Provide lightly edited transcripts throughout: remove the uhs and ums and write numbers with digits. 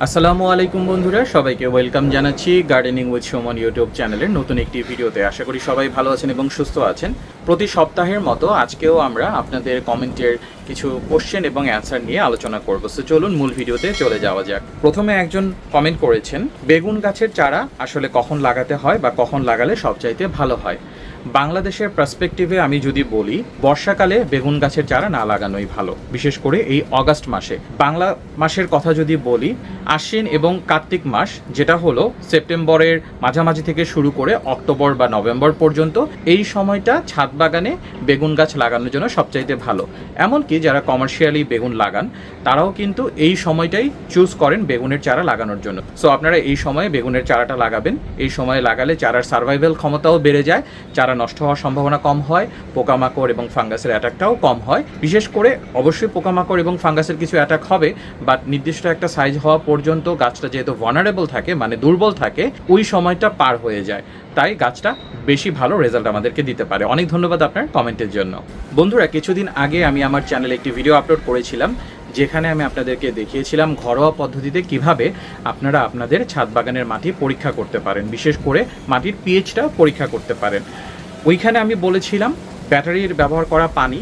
আসসালামু আলাইকুম বন্ধুরা, সবাইকে ওয়েলকাম জানাচ্ছি গার্ডেনিং উইথ সুমন ইউটিউব চ্যানেলের নতুন একটি ভিডিওতে। আশা করি সবাই ভালো আছেন এবং সুস্থ আছেন। প্রতি সপ্তাহের মতো আজকেও আমরা আপনাদের কমেন্টের কিছু কোশ্চেন এবং অ্যান্সার নিয়ে আলোচনা করব। সো চলুন মূল ভিডিওতে চলে যাওয়া যাক। প্রথমে একজন কমেন্ট করেছেন, বেগুন গাছের চারা আসলে কখন লাগাতে হয় বা কখন লাগালে সবচাইতে ভালো হয়। বাংলাদেশের পার্সপেক্টিভে আমি যদি বলি, বর্ষাকালে বেগুন গাছের চারা না লাগানোই ভালো, বিশেষ করে এই অগাস্ট মাসে। বাংলা মাসের কথা যদি বলি, আশ্বিন এবং কার্তিক মাস, যেটা হলো সেপ্টেম্বরের মাঝামাঝি থেকে শুরু করে অক্টোবর বা নভেম্বর পর্যন্ত, এই সময়টা ছাদ বাগানে বেগুন গাছ লাগানোর জন্য সবচাইতে ভালো। এমনকি যারা কমার্শিয়ালি বেগুন লাগান তারাও কিন্তু এই সময়টাই চুজ করেন বেগুনের চারা লাগানোর জন্য। সো আপনারা এই সময়ে বেগুনের চারাটা লাগাবেন। এই সময়ে লাগালে চারার সার্ভাইভাল ক্ষমতাও বেড়ে যায়, চারা নষ্ট হওয়ার সম্ভাবনা কম হয়, পোকামাকড় এবং ফাঙ্গাসের অ্যাটাকটাও কম হয়। বিশেষ করে অবশ্যই পোকামাকড় এবং ফাঙ্গাসের কিছু অ্যাটাক হবে, বাট নির্দিষ্ট একটা সাইজ হওয়া পর্যন্ত গাছটা যেহেতু ভালনারেবল থাকে, মানে দুর্বল থাকে, ওই সময়টা পার হয়ে যায়। তাই গাছটা বেশি ভালো রেজাল্ট আমাদেরকে দিতে পারে। অনেক ধন্যবাদ আপনার কমেন্টের জন্য। বন্ধুরা, কিছুদিন আগে আমি আমার চ্যানেলে একটি ভিডিও আপলোড করেছিলাম, যেখানে আমি আপনাদেরকে দেখিয়েছিলাম ঘরোয়া পদ্ধতিতে কিভাবে আপনারা আপনাদের ছাদ বাগানের মাটি পরীক্ষা করতে পারেন, বিশেষ করে মাটির পিএইচটা পরীক্ষা করতে পারেন। ওইখানে আমি বলেছিলাম ব্যাটারির ব্যবহার করা পানি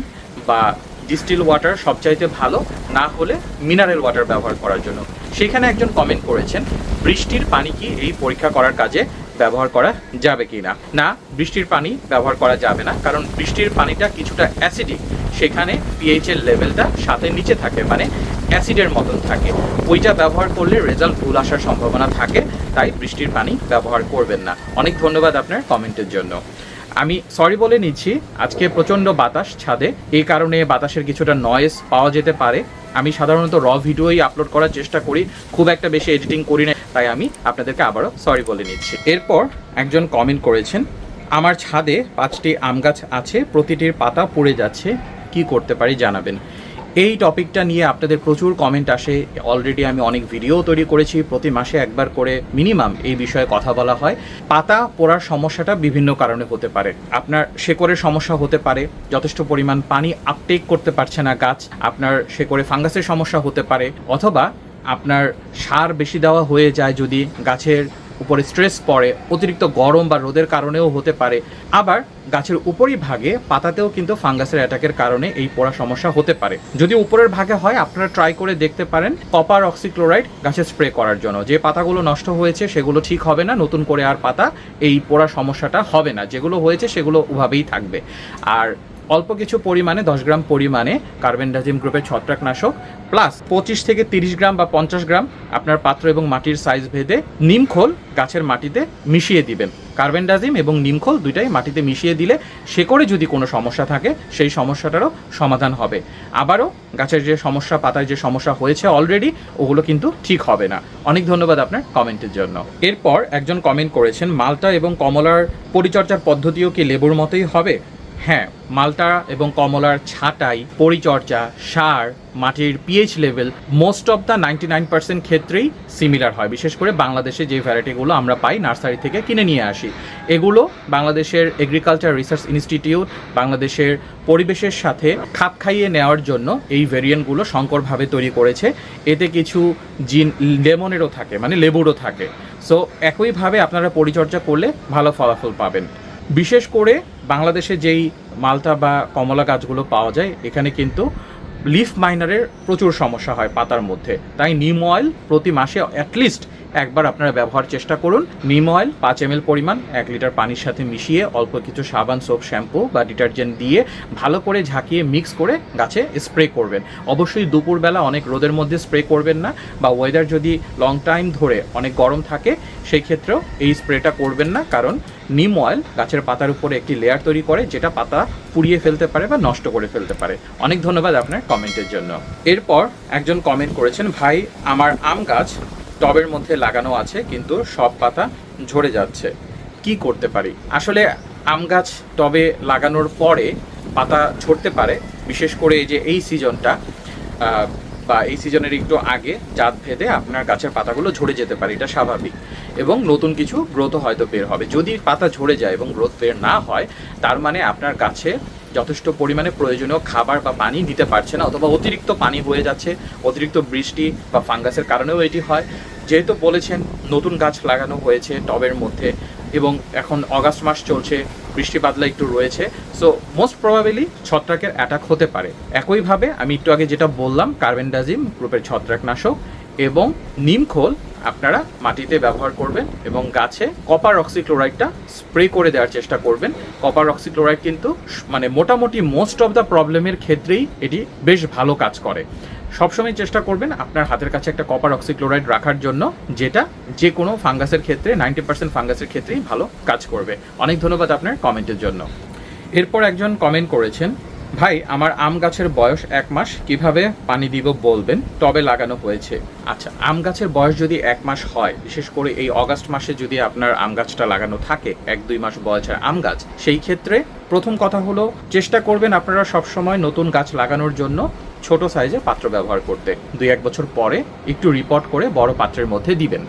বা ডিস্টিল ওয়াটার সবচাইতে ভালো, না হলে মিনারেল ওয়াটার ব্যবহার করার জন্য। সেখানে একজন কমেন্ট করেছেন, বৃষ্টির পানি কি এই পরীক্ষা করার কাজে ব্যবহার করা যাবে কি না। না, বৃষ্টির পানি ব্যবহার করা যাবে না, কারণ বৃষ্টির পানিটা কিছুটা অ্যাসিডিক। সেখানে পিএইচ এর লেভেলটা সাথে নিচে থাকে, মানে অ্যাসিডের মতন থাকে। ওইটা ব্যবহার করলে রেজাল্ট ভুল আসার সম্ভাবনা থাকে, তাই বৃষ্টির পানি ব্যবহার করবেন না। অনেক ধন্যবাদ আপনার কমেন্টের জন্য। আমি সরি বলে নিচ্ছি, আজকে প্রচণ্ড বাতাস ছাদে, এই কারণে বাতাসের কিছুটা নয়েজ পাওয়া যেতে পারে। আমি সাধারণত র ভিডিওই আপলোড করার চেষ্টা করি, খুব একটা বেশি এডিটিং করি না, তাই আমি আপনাদেরকে আবারও সরি বলে নিচ্ছি। এরপর একজন কমেন্ট করেছেন, আমার ছাদে 5টি আম গাছ আছে, প্রতিটির পাতা পুড়ে যাচ্ছে, কি করতে পারি জানাবেন। এই টপিকটা নিয়ে আপনাদের প্রচুর কমেন্ট আসে। অলরেডি আমি অনেক ভিডিও তৈরি করেছি, প্রতি মাসে একবার করে মিনিমাম এই বিষয়ে কথা বলা হয়। পাতা পোড়ার সমস্যাটা বিভিন্ন কারণে হতে পারে। আপনার শেকড়ের সমস্যা হতে পারে, যথেষ্ট পরিমাণ পানি আপটেক করতে পারছে না গাছ, আপনার শেকড়ে ফাঙ্গাসের সমস্যা হতে পারে, অথবা আপনার সার বেশি দেওয়া হয়ে যায় যদি গাছের উপরে স্ট্রেস পড়ে, অতিরিক্ত গরম বা রোদের কারণেও হতে পারে। আবার গাছের উপরি ভাগে পাতাতেও কিন্তু ফাঙ্গাসের অ্যাটাকের কারণে এই পোড়া সমস্যা হতে পারে। যদি উপরের ভাগে হয়, আপনারা ট্রাই করে দেখতে পারেন কপার অক্সিক্লোরাইড গাছে স্প্রে করার জন্য। যে পাতাগুলো নষ্ট হয়েছে সেগুলো ঠিক হবে না, নতুন করে আর পাতা এই পোড়া সমস্যাটা হবে না, যেগুলো হয়েছে সেগুলো ওভাবেই থাকবে। আর অল্প কিছু পরিমাণে 10 গ্রাম পরিমাণে কার্বেন্ডাজিম গ্রুপের ছত্রাকনাশক প্লাস 25 থেকে 30 গ্রাম বা 50 গ্রাম আপনার পাত্র এবং মাটির সাইজ ভেদে নিমখোল গাছের মাটিতে মিশিয়ে দিবেন। কার্বেন্ডাজিম এবং নিমখোল দুইটাই মাটিতে মিশিয়ে দিলে শেকড়ে যদি কোনো সমস্যা থাকে সেই সমস্যাটারও সমাধান হবে। আবারও গাছের যে সমস্যা, পাতায় যে সমস্যা হয়েছে অলরেডি, ওগুলো কিন্তু ঠিক হবে না। অনেক ধন্যবাদ আপনার কমেন্টের জন্য। এরপর একজন কমেন্ট করেছেন, মালটা এবং কমলার পরিচর্যার পদ্ধতিও কি লেবুর মতোই হবে? হ্যাঁ, মালটা এবং কমলার ছাঁটাই, পরিচর্যা, সার, মাটির pH level most of the 99% ক্ষেত্রেই সিমিলার হয়। বিশেষ করে বাংলাদেশে যে ভ্যারাইটিগুলো আমরা পাই নার্সারি থেকে কিনে নিয়ে আসি, এগুলো বাংলাদেশের এগ্রিকালচার রিসার্চ ইনস্টিটিউট বাংলাদেশের পরিবেশের সাথে খাপ খাইয়ে নেওয়ার জন্য এই ভেরিয়েন্টগুলো সংকরভাবে তৈরি করেছে। এতে কিছু জিন লেমনেরও থাকে, মানে লেবুরও থাকে। সো একইভাবে আপনারা পরিচর্যা করলে ভালো ফলাফল পাবেন। বিশেষ করে বাংলাদেশে যেই মালটা বা কমলা গাছগুলো পাওয়া যায়, এখানে কিন্তু লিফ মাইনারের প্রচুর সমস্যা হয় পাতার মধ্যে। তাই নিম অয়েল প্রতি মাসে অ্যাটলিস্ট একবার আপনারা ব্যবহার চেষ্টা করুন। নিম অয়েল 5 ml পরিমাণ 1 লিটার পানির সাথে মিশিয়ে অল্প কিছু সাবান, সোপ, শ্যাম্পু বা ডিটারজেন্ট দিয়ে ভালো করে ঝাঁকিয়ে মিক্স করে গাছে স্প্রে করবেন। অবশ্যই দুপুরবেলা অনেক রোদের মধ্যে স্প্রে করবেন না, বা ওয়েদার যদি লং টাইম ধরে অনেক গরম থাকে সেই ক্ষেত্রেও এই স্প্রেটা করবেন না, কারণ নিম অয়েল গাছের পাতার উপরে একটি লেয়ার তৈরি করে, যেটা পাতা পুড়িয়ে ফেলতে পারে বা নষ্ট করে ফেলতে পারে। অনেক ধন্যবাদ আপনার কমেন্টের জন্য। এরপর একজন কমেন্ট করেছেন, ভাই আমার আম গাছ টবের মধ্যে লাগানো আছে কিন্তু সব পাতা ঝরে যাচ্ছে, কি করতে পারি? আসলে আম গাছ টবে লাগানোর পরে পাতা ঝরতে পারে, বিশেষ করে এই যে এই সিজনটা বা এই সিজনের একটু আগে জাত ভেদে আপনার গাছের পাতাগুলো ঝরে যেতে পারে, এটা স্বাভাবিক, এবং নতুন কিছু গ্রোথও হয়তো বের হবে। যদি পাতা ঝরে যায় এবং গ্রোথ বের না হয়, তার মানে আপনার গাছে যথেষ্ট পরিমাণে প্রয়োজনীয় খাবার বা পানি দিতে পারছে না, অথবা অতিরিক্ত পানি হয়ে যাচ্ছে, অতিরিক্ত বৃষ্টি বা ফাঙ্গাসের কারণেও এটি হয়। যেহেতু বলেছেন নতুন গাছ লাগানো হয়েছে টবের মধ্যে এবং এখন অগাস্ট মাস চলছে, বৃষ্টি বাদলা একটু রয়েছে, সো মোস্ট প্রবাবলি ছত্রাকের অ্যাটাক হতে পারে। একইভাবে আমি একটু আগে যেটা বললাম, কার্বেন্ডাজিম গ্রুপের ছত্রাকনাশক এবং নিমখোল আপনারা মাটিতে ব্যবহার করবেন এবং গাছে কপার অক্সিক্লোরাইডটা স্প্রে করে দেওয়ার চেষ্টা করবেন। কপার অক্সিক্লোরাইড কিন্তু মানে মোটামুটি মোস্ট অফ দ্য প্রবলেমের ক্ষেত্রেই এটি বেশ ভালো কাজ করে। সবসময় চেষ্টা করবেন আপনার হাতের কাছে একটা কপার অক্সিক্লোরাইড রাখার জন্য, যেটা যে কোনো ফাঙ্গাসের ক্ষেত্রে 90% ফাঙ্গাসের ক্ষেত্রেই ভালো কাজ করবে। অনেক ধন্যবাদ আপনার কমেন্টের জন্য। এরপর একজন কমেন্ট করেছেন, ভাই আমার আম গাছের বয়স 1 মাস, কিভাবে পানি দিব বলবেন, টবে লাগানো হয়েছে। আচ্ছা, আম গাছের বয়স যদি 1 মাস হয়, বিশেষ করে এই অগাস্ট মাসে যদি আপনার আম গাছটা লাগানো থাকে 1-2 মাস বয়সের আম গাছ, সেই ক্ষেত্রে প্রথম কথা হলো চেষ্টা করবেন আপনারা সবসময় নতুন গাছ লাগানোর জন্য ছোট সাইজের পাত্র ব্যবহার করতে। 2-1 বছর পরে একটু রিপোর্ট করে বড় পাত্রের মধ্যে দিবেন।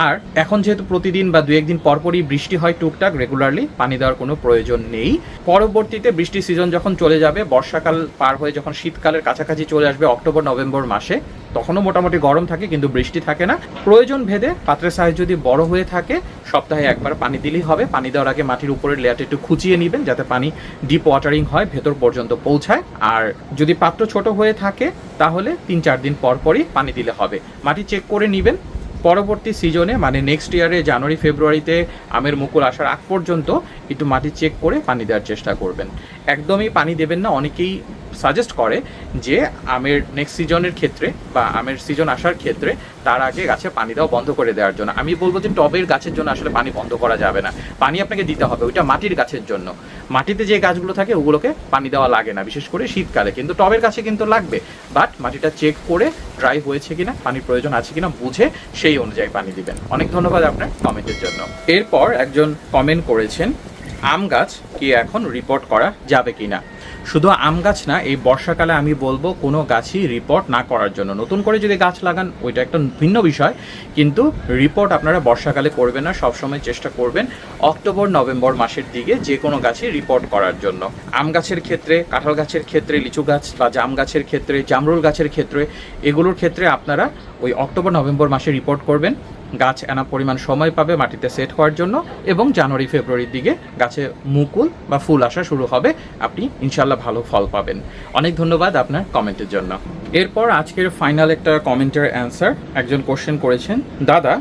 আর এখন যেহেতু প্রতিদিন বা 2-1 দিন পরপরই বৃষ্টি হয় টুকটাক, রেগুলারলি পানি দেওয়ার কোনো প্রয়োজন নেই। পরবর্তীতে বৃষ্টির সিজন যখন চলে যাবে, বর্ষাকাল পার হয়ে যখন শীতকালের কাছাকাছি চলে আসবে অক্টোবর-নভেম্বর মাসে, তখনও মোটামুটি গরম থাকে কিন্তু বৃষ্টি থাকে না। প্রয়োজন ভেদে পাত্রের সাইজ যদি বড় হয়ে থাকে, সপ্তাহে একবার পানি দিলেই হবে। পানি দেওয়ার আগে মাটির উপরের লেয়ারটা একটু খুঁচিয়ে নেবেন যাতে পানি ডিপ ওয়াটারিং হয়, ভেতর পর্যন্ত পৌঁছায়। আর যদি পাত্র ছোট হয়ে থাকে তাহলে 3-4 দিন পরপরই পানি দিলে হবে। মাটি চেক করে নেবেন। পরবর্তী সিজনে মানে নেক্সট ইয়ারে জানুয়ারি-ফেব্রুয়ারিতে আমের মুকুল আসার আগ পর্যন্ত একটু মাটি চেক করে পানি দেওয়ার চেষ্টা করবেন। একদমই পানি দেবেন না। অনেকেই সাজেস্ট করে যে আমের নেক্সট সিজনের ক্ষেত্রে বা আমের সিজন আসার ক্ষেত্রে তার আগে গাছে পানি দেওয়া বন্ধ করে দেওয়ার জন্য। আমি বলবো যে টবের গাছের জন্য আসলে পানি বন্ধ করা যাবে না, পানি আপনাকে দিতে হবে, ওইটা মাটির গাছের জন্য। মাটিতে যে গাছগুলো থাকে ওগুলোকে পানি দেওয়া লাগে না, বিশেষ করে শীতকালে। কিন্তু টবের গাছে কিন্তু লাগবে, বাট মাটিটা চেক করে ড্রাই হয়েছে কিনা, পানির প্রয়োজন আছে কিনা বুঝে সেই অনুযায়ী পানি দিবেন। অনেক ধন্যবাদ আপনার কমেন্টের জন্য। এরপর একজন কমেন্ট করেছেন, আম গাছ কি এখন রিপোর্ট করা যাবে কিনা। শুধু আম গাছ না, এই বর্ষাকালে আমি বলবো কোনো গাছই রিপোর্ট না করার জন্য। নতুন করে যদি গাছ লাগান ওইটা একটা ভিন্ন বিষয়, কিন্তু রিপোর্ট আপনারা বর্ষাকালে করবেন না। সবসময় চেষ্টা করবেন অক্টোবর-নভেম্বর মাসের দিকে যে কোনো গাছই রিপোর্ট করার জন্য। আম গাছের ক্ষেত্রে, কাঁঠাল গাছের ক্ষেত্রে, লিচু গাছ বা জাম গাছের ক্ষেত্রে, জামরুল গাছের ক্ষেত্রে, এগুলোর ক্ষেত্রে আপনারা ওই অক্টোবর-নভেম্বর মাসে রিপোর্ট করবেন। গাছ এনা পরিমাণ সময় পাবে মাটিতে সেট হওয়ার জন্য, এবং জানুয়ারি-ফেব্রুয়ারির দিকে গাছে মুকুল বা ফুল আসা শুরু হবে। আপনি ইনশাল্লাহ ভালো ফল পাবেন। অনেক ধন্যবাদ আপনার কমেন্টের জন্য। এরপর আজকের ফাইনাল একটা কমেন্টের অ্যান্সার। একজন কোশ্চেন করেছেন, দাদা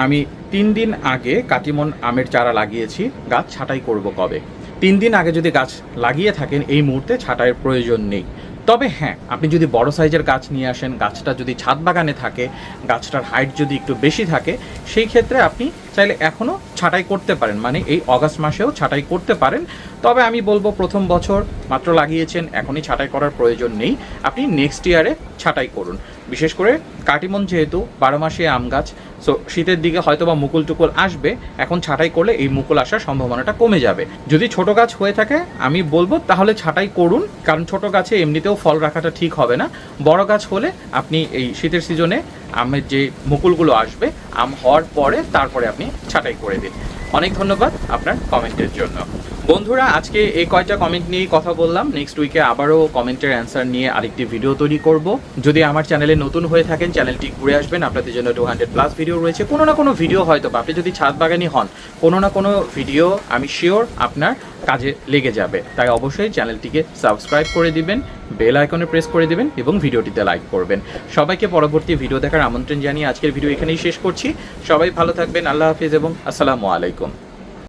আমি 3 দিন আগে কাটিমন আমের চারা লাগিয়েছি, গাছ ছাঁটাই করব কবে? 3 দিন আগে যদি গাছ লাগিয়ে থাকেন এই মুহূর্তে ছাঁটাইয়ের প্রয়োজন নেই। তবে হ্যাঁ, আপনি যদি বড় সাইজের গাছ নিয়ে আসেন, গাছটা যদি ছাদ বাগানে থাকে, গাছটার হাইট যদি একটু বেশি থাকে, সেই ক্ষেত্রে আপনি চাইলে এখনও ছাঁটাই করতে পারেন, মানে এই অগাস্ট মাসেও ছাঁটাই করতে পারেন। তবে আমি বলবো প্রথম বছর মাত্র লাগিয়েছেন, এখনই ছাঁটাই করার প্রয়োজন নেই। আপনি নেক্সট ইয়ারে ছাঁটাই করুন। বিশেষ করে কাটিমন যেহেতু 12 মাসে আম গাছ, সো শীতের দিকে হয়তো বা মুকুল টুকুল আসবে, এখন ছাঁটাই করলে এই মুকুল আসার সম্ভাবনাটা কমে যাবে। যদি ছোট গাছ হয়ে থাকে আমি বলবো তাহলে ছাঁটাই করুন, কারণ ছোট গাছে এমনিতেও ফল রাখাটা ঠিক হবে না। বড় গাছ হলে আপনি এই শীতের সিজনে আমের যে মুকুলগুলো আসবে, আম হওয়ার পরে তারপরে আপনি ছাঁটাই করে দিন। অনেক ধন্যবাদ আপনার কমেন্টের জন্য। বন্ধুরা, আজকে এই কয়টা কমেন্ট নিয়েই কথা বললাম। নেক্সট উইকে আবারও কমেন্টের অ্যান্সার নিয়ে আরেকটি ভিডিও তৈরি করব। যদি আমার চ্যানেলে নতুন হয়ে থাকেন, চ্যানেলটি ঘুরে আসবেন। আপনাদের জন্য 200+ ভিডিও রয়েছে। কোনো না কোনো ভিডিও হয়তো বা আপনি যদি ছাদ বাগানি হন, কোনো না কোনো ভিডিও আমি শিওর আপনার কাজে লেগে যাবে। তাই অবশ্যই চ্যানেলটিকে সাবস্ক্রাইব করে দিবেন, বেল আইকনে প্রেস করে দিবেন এবং ভিডিওটিতে লাইক করবেন। সবাইকে পরবর্তী ভিডিও দেখার আমন্ত্রণ জানিয়ে আজকের ভিডিও এখানেই শেষ করছি। সবাই ভালো থাকবেন। আল্লাহ হাফিজ এবং আসসালামু আলাইকুম।